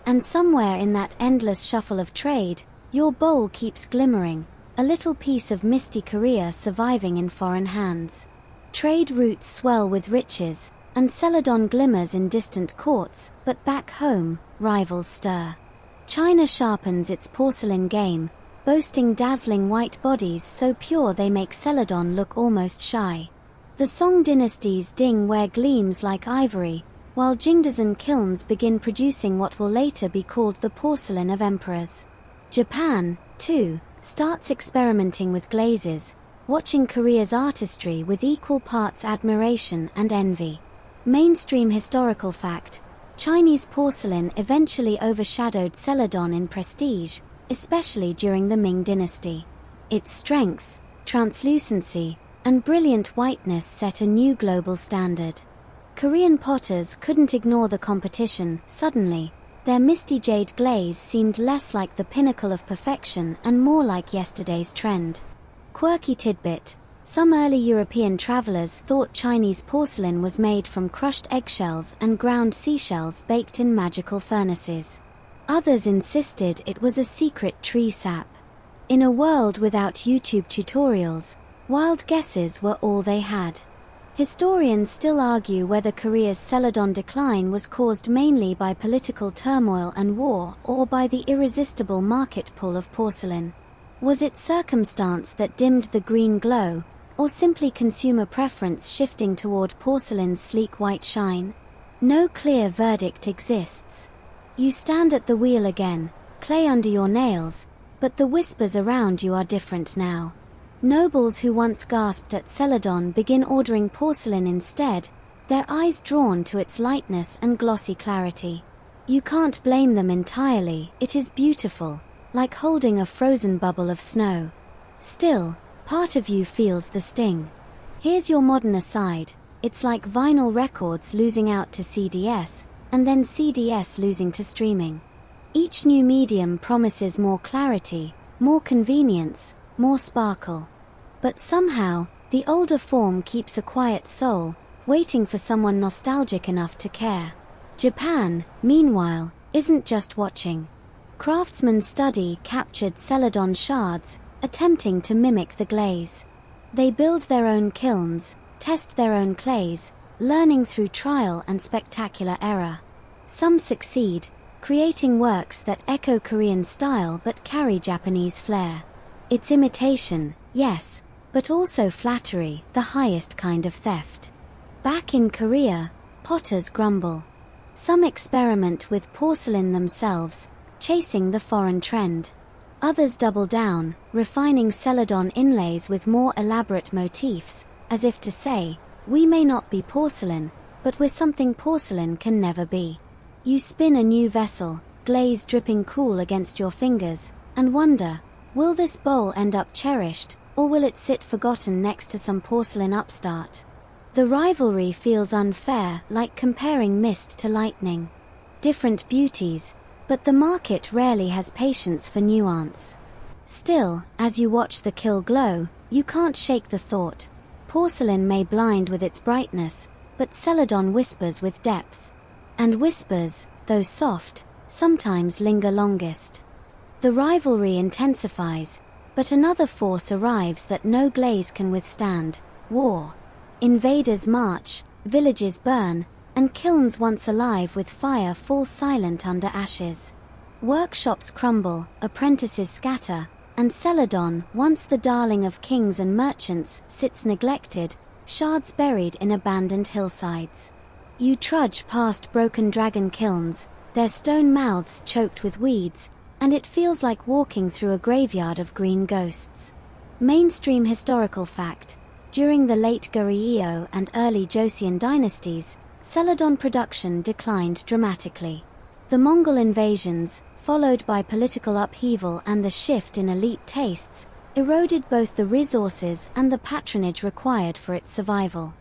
And somewhere in that endless shuffle of trade, your bowl keeps glimmering, a little piece of misty Korea surviving in foreign hands. Trade routes swell with riches, and Celadon glimmers in distant courts, but back home, rivals stir. China sharpens its porcelain game, boasting dazzling white bodies so pure they make Celadon look almost shy. The Song dynasty's ding ware gleams like ivory, while Jingdezhen kilns begin producing what will later be called the porcelain of emperors. Japan, too, starts experimenting with glazes, watching Korea's artistry with equal parts admiration and envy. Mainstream historical fact: Chinese porcelain eventually overshadowed Celadon in prestige, especially during the Ming dynasty. Its strength, translucency, and brilliant whiteness set a new global standard. Korean potters couldn't ignore the competition. Suddenly, their misty jade glaze seemed less like the pinnacle of perfection and more like yesterday's trend. Quirky tidbit: some early European travelers thought Chinese porcelain was made from crushed eggshells and ground seashells baked in magical furnaces. Others insisted it was a secret tree sap. In a world without YouTube tutorials, wild guesses were all they had. Historians still argue whether Korea's Celadon decline was caused mainly by political turmoil and war or by the irresistible market pull of porcelain. Was it circumstance that dimmed the green glow, or simply consumer preference shifting toward porcelain's sleek white shine? No clear verdict exists. You stand at the wheel again, clay under your nails, but the whispers around you are different now. Nobles who once gasped at Celadon begin ordering porcelain instead, their eyes drawn to its lightness and glossy clarity. You can't blame them entirely, it is beautiful, like holding a frozen bubble of snow. Still, part of you feels the sting. Here's your modern aside: it's like vinyl records losing out to CDs, and then CDs losing to streaming. Each new medium promises more clarity, more convenience, more sparkle. But somehow, the older form keeps a quiet soul, waiting for someone nostalgic enough to care. Japan, meanwhile, isn't just watching. Craftsmen's study captured Celadon shards, attempting to mimic the glaze. They build their own kilns, test their own clays, learning through trial and spectacular error. Some succeed, creating works that echo Korean style but carry Japanese flair. It's imitation, yes, but also flattery, the highest kind of theft. Back in Korea, potters grumble. Some experiment with porcelain themselves, chasing the foreign trend. Others double down, refining Celadon inlays with more elaborate motifs, as if to say, we may not be porcelain, but we're something porcelain can never be. You spin a new vessel, glaze dripping cool against your fingers, and wonder, will this bowl end up cherished, or will it sit forgotten next to some porcelain upstart? The rivalry feels unfair, like comparing mist to lightning. Different beauties, but the market rarely has patience for nuance. Still, as you watch the kiln glow, you can't shake the thought. Porcelain may blind with its brightness, but Celadon whispers with depth. And whispers, though soft, sometimes linger longest. The rivalry intensifies, but another force arrives that no glaze can withstand: war. Invaders march, villages burn, and kilns once alive with fire fall silent under ashes. Workshops crumble, apprentices scatter, and Celadon, once the darling of kings and merchants, sits neglected, shards buried in abandoned hillsides. You trudge past broken dragon kilns, their stone mouths choked with weeds, and it feels like walking through a graveyard of green ghosts. Mainstream historical fact: during the late Goryeo and early Joseon dynasties, Celadon production declined dramatically. The Mongol invasions, followed by political upheaval and the shift in elite tastes, eroded both the resources and the patronage required for its survival.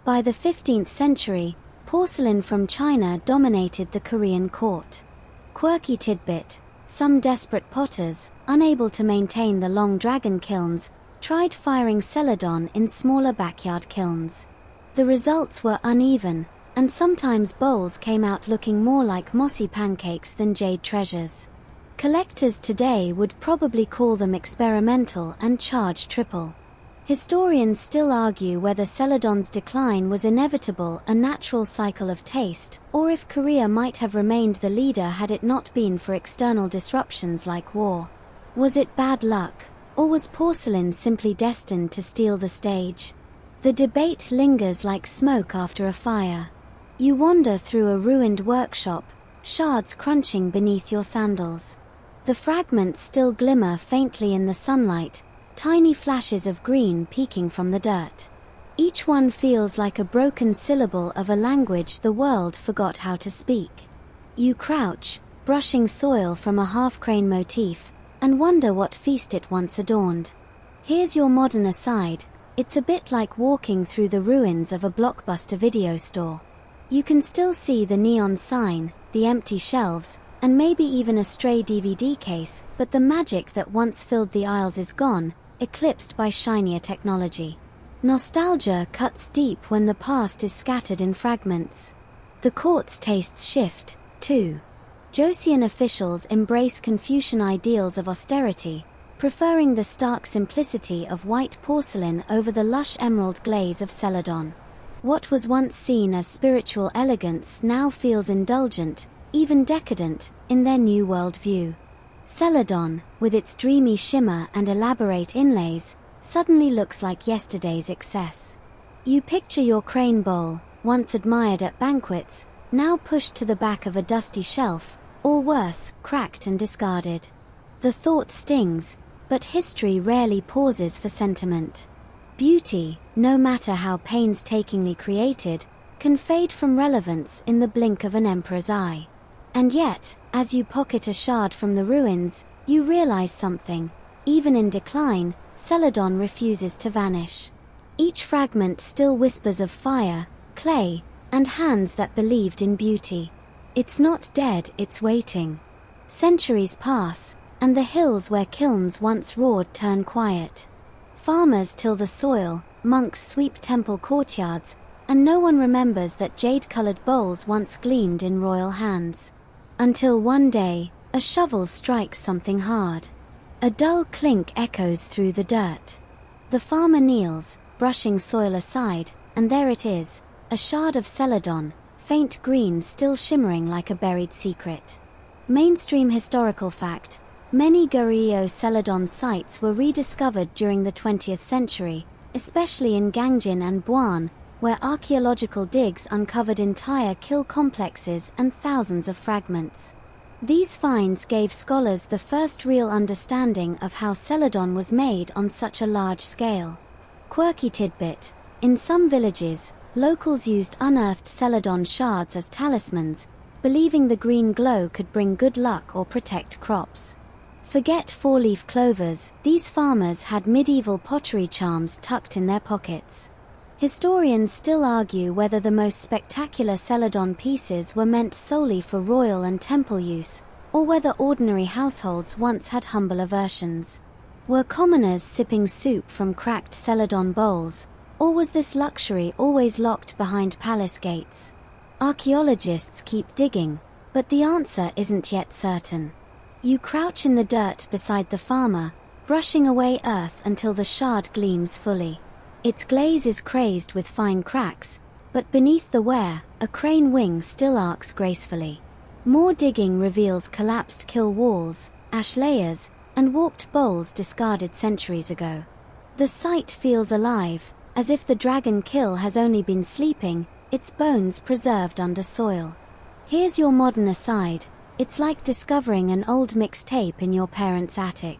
By the 15th century, porcelain from China dominated the Korean court. Quirky tidbit: some desperate potters, unable to maintain the long dragon kilns, tried firing Celadon in smaller backyard kilns. The results were uneven, and sometimes bowls came out looking more like mossy pancakes than jade treasures. Collectors today would probably call them experimental and charge triple. Historians still argue whether Celadon's decline was inevitable, a natural cycle of taste, or if Korea might have remained the leader had it not been for external disruptions like war. Was it bad luck, or was porcelain simply destined to steal the stage? The debate lingers like smoke after a fire. You wander through a ruined workshop, shards crunching beneath your sandals. The fragments still glimmer faintly in the sunlight, tiny flashes of green peeking from the dirt. Each one feels like a broken syllable of a language the world forgot how to speak. You crouch, brushing soil from a half-crane motif, and wonder what feast it once adorned. Here's your modern aside, it's a bit like walking through the ruins of a blockbuster video store. You can still see the neon sign, the empty shelves, and maybe even a stray DVD case, but the magic that once filled the aisles is gone, eclipsed by shinier technology. Nostalgia cuts deep when the past is scattered in fragments. The court's tastes shift, too. Joseon officials embrace Confucian ideals of austerity, preferring the stark simplicity of white porcelain over the lush emerald glaze of Celadon. What was once seen as spiritual elegance now feels indulgent, even decadent, in their new worldview. Celadon, with its dreamy shimmer and elaborate inlays, suddenly looks like yesterday's excess. You picture your crane bowl, once admired at banquets, now pushed to the back of a dusty shelf, or worse, cracked and discarded. The thought stings, but history rarely pauses for sentiment. Beauty, no matter how painstakingly created, can fade from relevance in the blink of an emperor's eye. And yet, as you pocket a shard from the ruins, you realize something. Even in decline, Celadon refuses to vanish. Each fragment still whispers of fire, clay, and hands that believed in beauty. It's not dead, it's waiting. Centuries pass, and the hills where kilns once roared turn quiet. Farmers till the soil, monks sweep temple courtyards, and no one remembers that jade-colored bowls once gleamed in royal hands. Until one day, a shovel strikes something hard. A dull clink echoes through the dirt. The farmer kneels, brushing soil aside, and there it is, a shard of Celadon, faint green still shimmering like a buried secret. Mainstream historical fact: many Goryeo Celadon sites were rediscovered during the 20th century, especially in Gangjin and Buan, where archaeological digs uncovered entire kiln complexes and thousands of fragments. These finds gave scholars the first real understanding of how Celadon was made on such a large scale. Quirky tidbit: in some villages, locals used unearthed Celadon shards as talismans, believing the green glow could bring good luck or protect crops. Forget four-leaf clovers, these farmers had medieval pottery charms tucked in their pockets. Historians still argue whether the most spectacular Celadon pieces were meant solely for royal and temple use, or whether ordinary households once had humbler versions. Were commoners sipping soup from cracked Celadon bowls, or was this luxury always locked behind palace gates? Archaeologists keep digging, but the answer isn't yet certain. You crouch in the dirt beside the farmer, brushing away earth until the shard gleams fully. Its glaze is crazed with fine cracks, but beneath the wear, a crane wing still arcs gracefully. More digging reveals collapsed kiln walls, ash layers, and warped bowls discarded centuries ago. The site feels alive, as if the dragon kiln has only been sleeping, its bones preserved under soil. Here's your modern aside: it's like discovering an old mixtape in your parents' attic.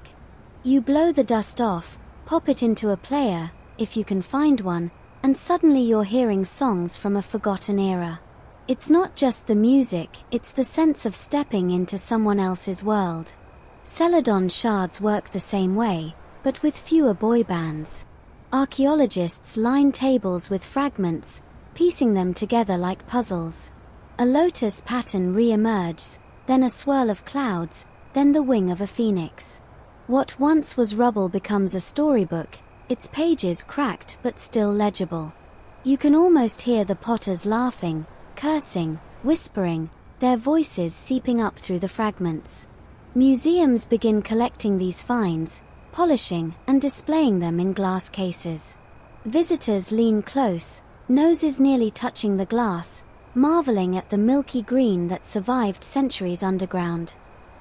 You blow the dust off, pop it into a player, if you can find one, and suddenly you're hearing songs from a forgotten era. It's not just the music, it's the sense of stepping into someone else's world. Celadon shards work the same way, but with fewer boy bands. Archaeologists line tables with fragments, piecing them together like puzzles. A lotus pattern re-emerges, then a swirl of clouds, then the wing of a phoenix. What once was rubble becomes a storybook, its pages cracked but still legible. You can almost hear the potters laughing, cursing, whispering, their voices seeping up through the fragments. Museums begin collecting these finds, polishing and displaying them in glass cases. Visitors lean close, noses nearly touching the glass, marveling at the milky green that survived centuries underground.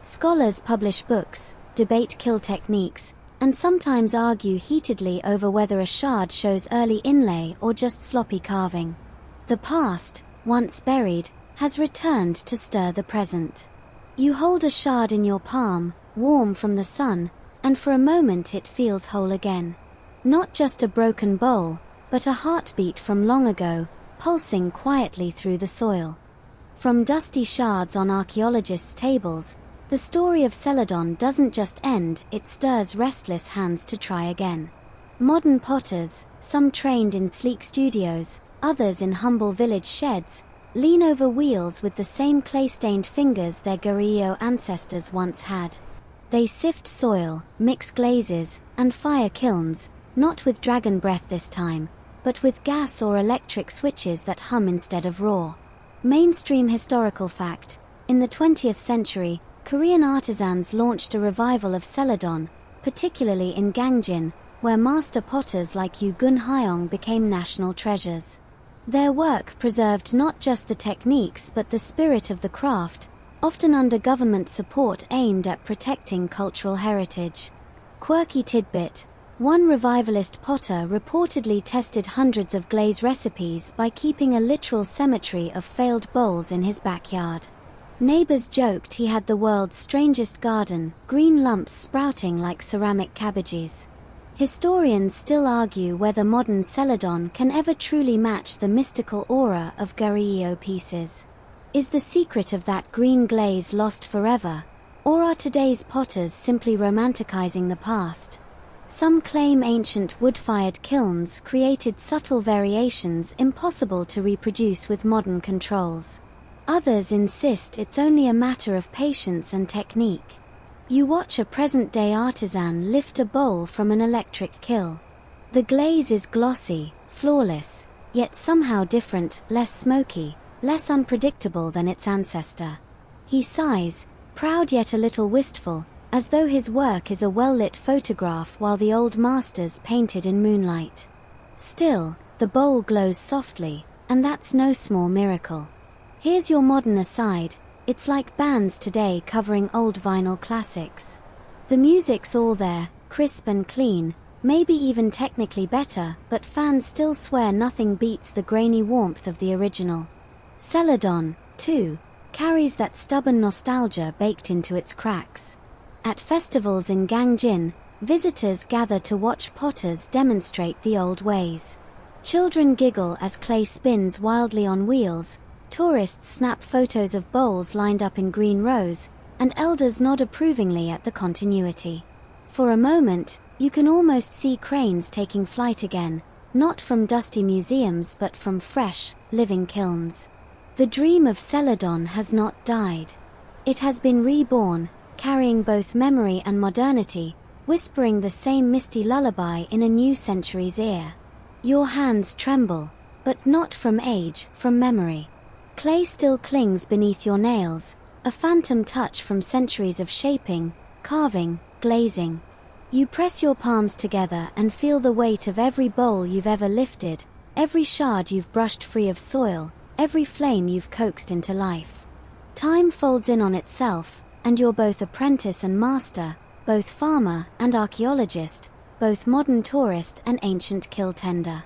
Scholars publish books, debate kiln techniques, and sometimes argue heatedly over whether a shard shows early inlay or just sloppy carving. The past, once buried, has returned to stir the present. You hold a shard in your palm, warm from the sun, and for a moment it feels whole again. Not just a broken bowl, but a heartbeat from long ago, pulsing quietly through the soil. From dusty shards on archaeologists' tables, The story of Celadon doesn't just end, it stirs restless hands to try again. Modern potters, some trained in sleek studios, others in humble village sheds, lean over wheels with the same clay-stained fingers their Goryeo ancestors once had. They sift soil, mix glazes, and fire kilns, not with dragon breath this time, but with gas or electric switches that hum instead of roar. Mainstream historical fact: in the 20th century, Korean artisans launched a revival of Celadon, particularly in Gangjin, where master potters like Yu Gun-hyong became national treasures. Their work preserved not just the techniques but the spirit of the craft, often under government support aimed at protecting cultural heritage. Quirky tidbit: one revivalist potter reportedly tested hundreds of glaze recipes by keeping a literal cemetery of failed bowls in his backyard. Neighbors joked he had the world's strangest garden, green lumps sprouting like ceramic cabbages. Historians still argue whether modern Celadon can ever truly match the mystical aura of Goryeo pieces. Is the secret of that green glaze lost forever, or are today's potters simply romanticizing the past? Some claim ancient wood-fired kilns created subtle variations impossible to reproduce with modern controls. Others insist it's only a matter of patience and technique. You watch a present-day artisan lift a bowl from an electric kiln. The glaze is glossy, flawless, yet somehow different, less smoky, less unpredictable than its ancestor. He sighs, proud yet a little wistful, as though his work is a well-lit photograph while the old masters painted in moonlight. Still, the bowl glows softly, and that's no small miracle. Here's your modern aside: it's like bands today covering old vinyl classics. The music's all there, crisp and clean, maybe even technically better, but fans still swear nothing beats the grainy warmth of the original. Celadon, too, carries that stubborn nostalgia baked into its cracks. At festivals in Gangjin, visitors gather to watch potters demonstrate the old ways. Children giggle as clay spins wildly on wheels, tourists snap photos of bowls lined up in green rows, and elders nod approvingly at the continuity. For a moment, you can almost see cranes taking flight again, not from dusty museums but from fresh, living kilns. The dream of Celadon has not died. It has been reborn, carrying both memory and modernity, whispering the same misty lullaby in a new century's ear. Your hands tremble, but not from age, from memory. Clay still clings beneath your nails, a phantom touch from centuries of shaping, carving, glazing. You press your palms together and feel the weight of every bowl you've ever lifted, every shard you've brushed free of soil, every flame you've coaxed into life. Time folds in on itself, and you're both apprentice and master, both farmer and archaeologist, both modern tourist and ancient kiln tender.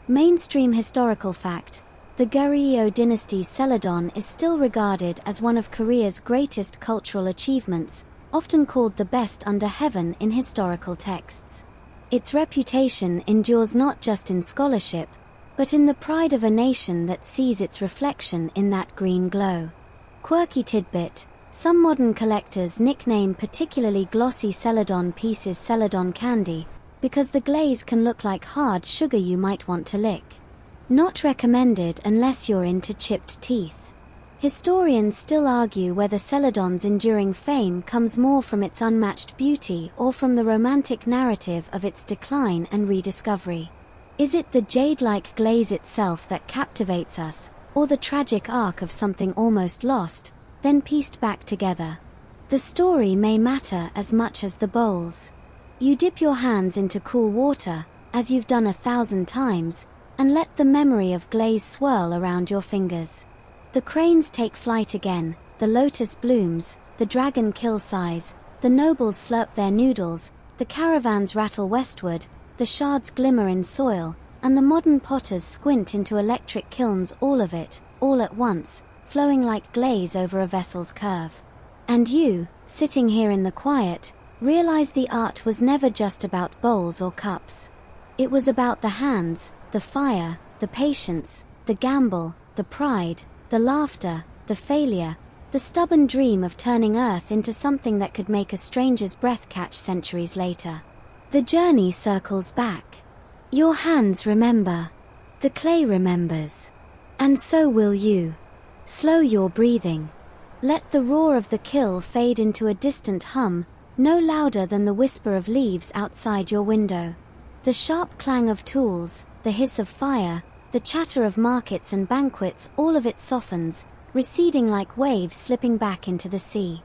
Mainstream historical fact: the Goryeo Dynasty's Celadon is still regarded as one of Korea's greatest cultural achievements, often called the best under heaven in historical texts. Its reputation endures not just in scholarship, but in the pride of a nation that sees its reflection in that green glow. Quirky tidbit: some modern collectors nickname particularly glossy Celadon pieces Celadon candy, because the glaze can look like hard sugar you might want to lick. Not recommended unless you're into chipped teeth. Historians still argue whether Celadon's enduring fame comes more from its unmatched beauty or from the romantic narrative of its decline and rediscovery. Is it the jade-like glaze itself that captivates us, or the tragic arc of something almost lost, then pieced back together? The story may matter as much as the bowls. You dip your hands into cool water, as you've done 1,000 times, and let the memory of glaze swirl around your fingers. The cranes take flight again, the lotus blooms, the dragon kill sighs, the nobles slurp their noodles, the caravans rattle westward, the shards glimmer in soil, and the modern potters squint into electric kilns, all of it, all at once, flowing like glaze over a vessel's curve. And you, sitting here in the quiet, realize the art was never just about bowls or cups. It was about the hands, the fire, the patience, the gamble, the pride, the laughter, the failure, The stubborn dream of turning Earth into something that could make a stranger's breath catch centuries later. The journey circles back. Your hands remember. The clay remembers. And so will you. Slow your breathing. Let the roar of the kiln fade into a distant hum, no louder than the whisper of leaves outside your window. The sharp clang of tools, the hiss of fire, the chatter of markets and banquets, all of it softens, receding like waves slipping back into the sea.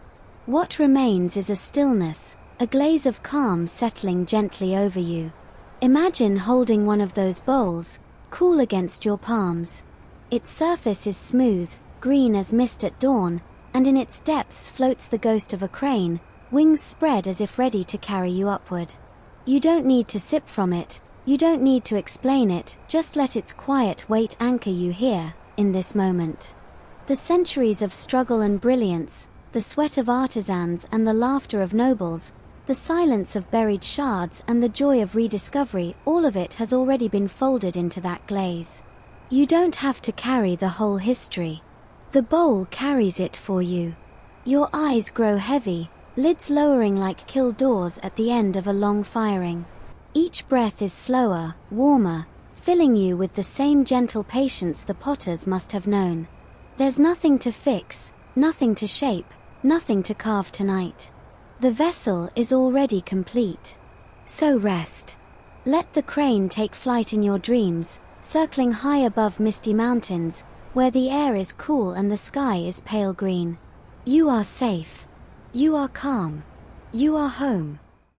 What remains is a stillness, a glaze of calm settling gently over you. Imagine holding one of those bowls, cool against your palms. Its surface is smooth, green as mist at dawn, and in its depths floats the ghost of a crane, wings spread as if ready to carry you upward. You don't need to sip from it, you don't need to explain it, just let its quiet weight anchor you here, in this moment. The centuries of struggle and brilliance, the sweat of artisans and the laughter of nobles, the silence of buried shards and the joy of rediscovery, all of it has already been folded into that glaze. You don't have to carry the whole history. The bowl carries it for you. Your eyes grow heavy, lids lowering like kiln doors at the end of a long firing. Each breath is slower, warmer, filling you with the same gentle patience the potters must have known. There's nothing to fix, nothing to shape, nothing to carve tonight. The vessel is already complete. So rest. Let the crane take flight in your dreams, circling high above misty mountains, where the air is cool and the sky is pale green. You are safe. You are calm. You are home.